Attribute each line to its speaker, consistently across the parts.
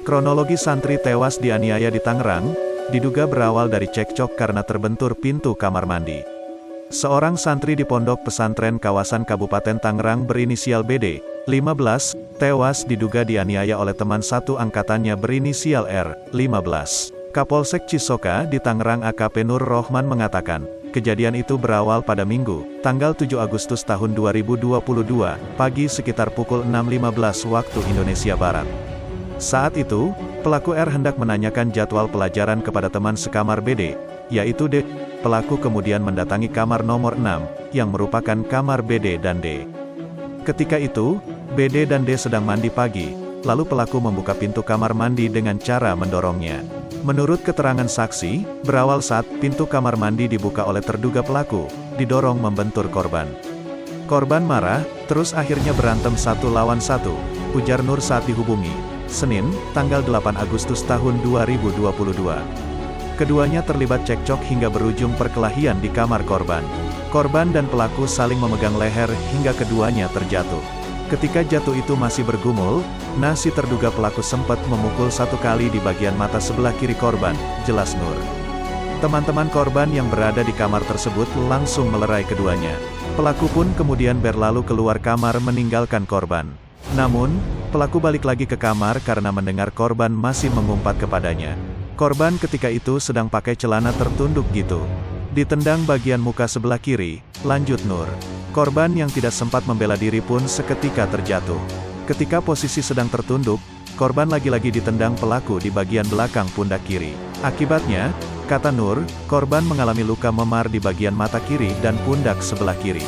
Speaker 1: Kronologi santri tewas dianiaya di Tangerang, diduga berawal dari cekcok karena terbentur pintu kamar mandi. Seorang santri di pondok pesantren kawasan Kabupaten Tangerang berinisial BD, 15, tewas diduga dianiaya oleh teman satu angkatannya berinisial R, 15. Kapolsek Cisoka di Tangerang AKP Nur Rohman mengatakan, kejadian itu berawal pada Minggu, tanggal 7 Agustus tahun 2022, pagi sekitar pukul 6.15 waktu Indonesia Barat. Saat itu, pelaku R hendak menanyakan jadwal pelajaran kepada teman sekamar BD, yaitu D. Pelaku kemudian mendatangi kamar nomor 6, yang merupakan kamar BD dan D. Ketika itu, BD dan D sedang mandi pagi, lalu pelaku membuka pintu kamar mandi dengan cara mendorongnya. Menurut keterangan saksi, berawal saat pintu kamar mandi dibuka oleh terduga pelaku, didorong membentur korban. Korban marah, terus akhirnya berantem 1 lawan 1, ujar Nur saat dihubungi. Senin, tanggal 8 Agustus tahun 2022. Keduanya terlibat cekcok hingga berujung perkelahian di kamar korban. Korban dan pelaku saling memegang leher hingga keduanya terjatuh. Ketika jatuh itu masih bergumul, si terduga pelaku sempat memukul 1 kali di bagian mata sebelah kiri korban, jelas Nur. Teman-teman korban yang berada di kamar tersebut langsung melerai keduanya. Pelaku pun kemudian berlalu keluar kamar meninggalkan korban. Namun, pelaku balik lagi ke kamar karena mendengar korban masih mengumpat kepadanya. Korban ketika itu sedang pakai celana tertunduk gitu. Ditendang bagian muka sebelah kiri, lanjut Nur. Korban yang tidak sempat membela diri pun seketika terjatuh. Ketika posisi sedang tertunduk, korban lagi-lagi ditendang pelaku di bagian belakang pundak kiri. Akibatnya, kata Nur, korban mengalami luka memar di bagian mata kiri dan pundak sebelah kiri.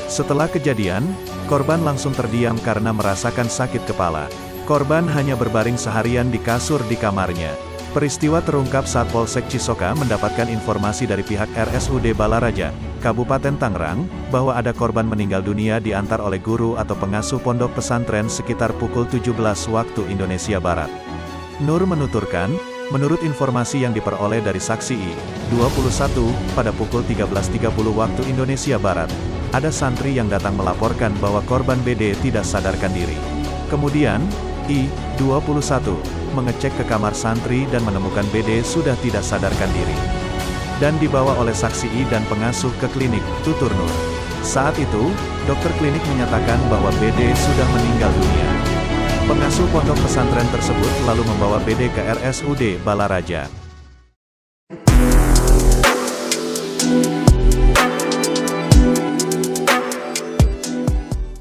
Speaker 1: Setelah kejadian, korban langsung terdiam karena merasakan sakit kepala. Korban hanya berbaring seharian di kasur di kamarnya. Peristiwa terungkap saat Polsek Cisoka mendapatkan informasi dari pihak RSUD Balaraja, Kabupaten Tangerang, bahwa ada korban meninggal dunia diantar oleh guru atau pengasuh pondok pesantren sekitar pukul 17 waktu Indonesia Barat. Nur menuturkan, menurut informasi yang diperoleh dari saksi I, 21, pada pukul 13.30 waktu Indonesia Barat, ada santri yang datang melaporkan bahwa korban BD tidak sadarkan diri. Kemudian, I, 21, mengecek ke kamar santri dan menemukan BD sudah tidak sadarkan diri. Dan dibawa oleh saksi I dan pengasuh ke klinik, tutur Nur. Saat itu, dokter klinik menyatakan bahwa BD sudah meninggal dunia. Pengasuh pondok pesantren tersebut lalu membawa BD ke RSUD Balaraja.